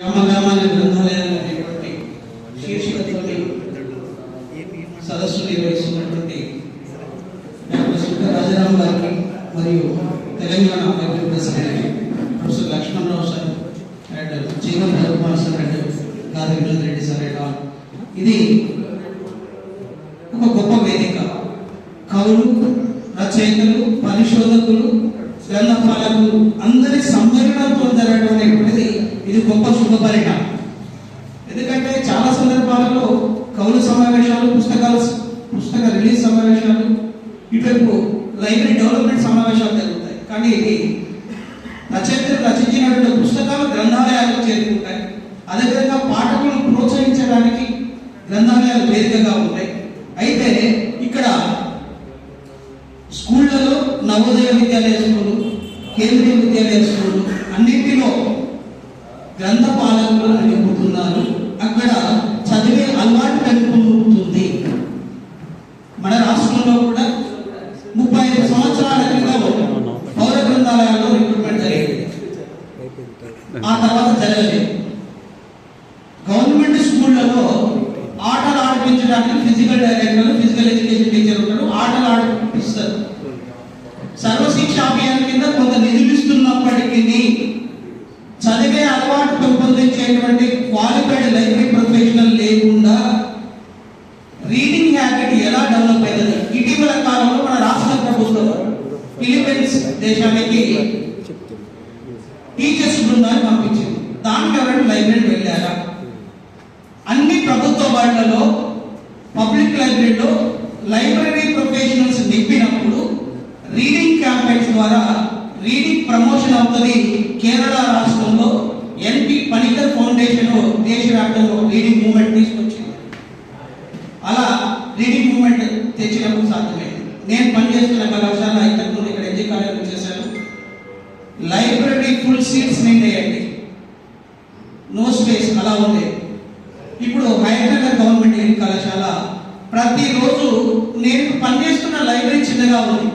గ్రామాల గ్రంథాలయాలు అనేటువంటి శీర్షికతోటి సదస్సు నిర్వహిస్తున్నటువంటి డాక్టర్ సుక్క రాజారాం గారికి మరియు Telangana president professor Lakshmanrao sir and Jeevan Raghumar sir and Gadi Vinod Reddy sir and ఇది ఒక గొప్ప వేదిక. కవులు, రచయితలు, పరిశోధకులు, గ్రంథపాలకులు అందరి సమ్మేళనంతో జరగడం అనేటువంటిది ఇది గొప్ప శుభ పరిణామం. ఎందుకంటే చాలా సందర్భాలలో కవుల సమావేశాలు, పుస్తక రిలీజ్ సమావేశాలు, ఇటువైపు లైబ్రరీ డెవలప్మెంట్ సమావేశాలు జరుగుతాయి. కానీ ఇది రచయితలు రచించినటువంటి పుస్తకాలు గ్రంథాలయాలకు చేరుకుంటాయి. అదేవిధంగా పాఠకులను ప్రోత్సహించడానికి గ్రంథాలయాలు వేదికగా ఉంటాయి. అయితే ఇక్కడ స్కూళ్లలో నవోదయ విద్యాలయ స్కూలు, కేంద్రీయ విద్యాలయ స్కూలు అన్నింటిలో గ్రంథ పాలకులు నింపుతున్నారు. అక్కడ చదివే అలవాటు పెరుగుతుంది. మన రాష్ట్రంలో కూడా 35 సంవత్సరాల క్రితం పౌర గ్రంథాలయాల్లో రిక్రూట్మెంట్ జరిగింది. ఆ తర్వాత జరగలేదు. గవర్నమెంట్ స్కూళ్లలో ఆటలు ఆడిపించడానికి physical director, physical education teacher ఉంటారు, ఆటలు ఆడిపిస్తారు. సర్వశిక్ష అభియాన్ కింద కొంత నిధులు ఇస్తున్నప్పటికీ చదివే అలవాటు పెంపొందించేటువంటి క్వాలిఫైడ్ లైబ్రరీ ప్రొఫెషనల్ లేకుండా రీడింగ్ హ్యాబిట్ ఎలా డెవలప్ అవుతుంది? ఇటీవల కాలంలో మన రాష్ట్ర ప్రభుత్వం ఫిలిప్పీన్స్ దేశానికి టీచర్స్ బృందాన్ని పంపించింది. దానికి ఎవరైనా లైబ్రరీ వెళ్ళారా? అన్ని ప్రభుత్వ వాళ్లలో పబ్లిక్ లైబ్రరీలో లైబ్రరీ ప్రొఫెషనల్స్ నింపినప్పుడు రీడింగ్ క్యాంపెయిన్స్ ద్వారా రీడింగ్ ప్రమోషన్ అవుతుంది. కేరళ రాష్ట్రంలో ఎన్పి పనికర్ ఫౌండేషన్ దేశవ్యాప్తంగా రీడింగ్ మూవ్మెంట్ తీసుకొచ్చింది. అలా రీడింగ్ మూవ్మెంట్ తెచ్చినప్పుడు సాధ్యమైంది. నేను పనిచేస్తున్న కళాశాల ఇంతకుముందు ఇక్కడ ఎన్జీ కార్యాలయం చేశాను. లైబ్రరీ ఫుల్ సీట్స్ నిండేయండి, నో స్పేస్ అలా ఉంది. ఇప్పుడు హైదరాబాద్ గవర్నమెంట్ డిగ్రీ కళాశాల ప్రతిరోజు నేను పనిచేస్తున్న లైబ్రరీ చిన్నగా ఉంది.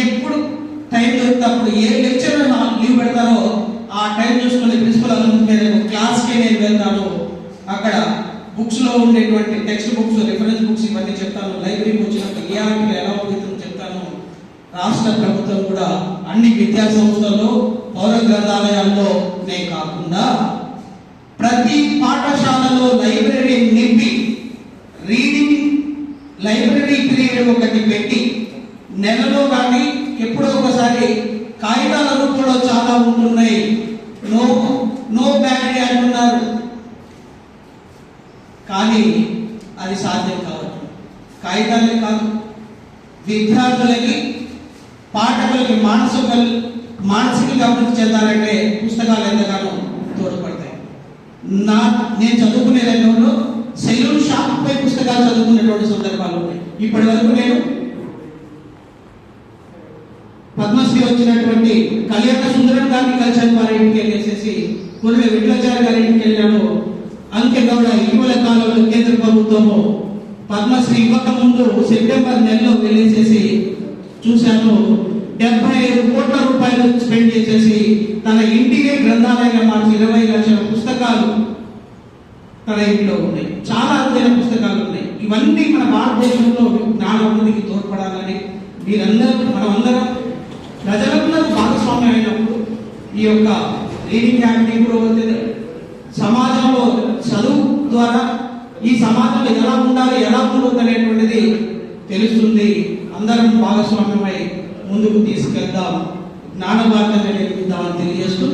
ఎప్పుడు టైం దొరికినప్పుడు ఏ లెక్చర్ లీవ్ పెడతారో ఆ టైం చూసుకుని ప్రిన్సిపల్ అనుకుంటే క్లాస్కే నేను వెళ్తాను. అక్కడ బుక్స్ లో ఉండేటువంటి టెక్స్ట్ బుక్స్, రిఫరెన్స్ బుక్స్ ఇవన్నీ చెప్తాను. లైబ్రరీకి వచ్చినప్పుడు ఏ ఆర్టికల్ ఎలా ఉంటుందో చెప్తాను. రాష్ట్ర ప్రభుత్వం కూడా అన్ని విద్యా సంస్థల్లో పౌర గ్రంథాలయాల్లోనే కాకుండా ప్రతి పాఠశాలలో లైబ్రరీ నింపి రీడింగ్ లైబ్రరీ పీరియడ్ ఒకటి పెట్టి నెలలో కానీ ఎప్పుడో ఒకసారి కాగితాల రూపంలో చాలా ఉంటున్నాయి. నో బ్యాటరీ అంటున్నారు, కానీ అది సాధ్యం కావచ్చు. కాగితాలే కాదు, విద్యార్థులకి పాఠకులకి మానసికంగా అభివృద్ధి చెందాలంటే పుస్తకాలు ఎంతగానో తోడ్పడతాయి. నేను చదువుకునే రంగంలో సెలూన్ షాప్ పై పుస్తకాలు చదువుకునేటువంటి సందర్భాలు ఉన్నాయి. ఇప్పటి వరకు నేను పద్మశ్రీ వచ్చినటువంటి కళ్యాణ సుందరం గారిని కలిసాను. వారి ఇంటికి వెళ్ళేసేసి కొన్ని విఠలాచార్య గారి ఇంటికి వెళ్ళాను. అంకెగౌడ ఇటీవల కాలంలో కేంద్ర ప్రభుత్వము పద్మశ్రీ ఇవ్వక ముందు సెప్టెంబర్ నెలలో వెళ్ళేసేసి చూశాను. 75 కోట్ల రూపాయలు స్పెండ్ చేసేసి తన ఇంటినే గ్రంథాలయంగా మార్చి 20 లక్షల పుస్తకాలు తన ఇంట్లో ఉన్నాయి. చాలా అరుదైన పుస్తకాలు ఉన్నాయి. ఇవన్నీ మన భారతదేశంలో జ్ఞానాభివృద్ధికి తోడ్పడాలని మనమందరం ప్రజలందరూ భాగస్వామ్యం అయినప్పుడు ఈ యొక్క రీడింగ్ హ్యాబిట్ కూడా అవుతుంది. సమాజంలో చదువు ద్వారా ఈ సమాజంలో ఎలా ఉండాలి, ఎలా ఉండదు అనేటువంటిది తెలుస్తుంది. అందరం భాగస్వామ్యమై ముందుకు తీసుకెళ్దాం, జ్ఞాన భారతాన్ని నిర్మిద్దామని తెలియజేస్తూ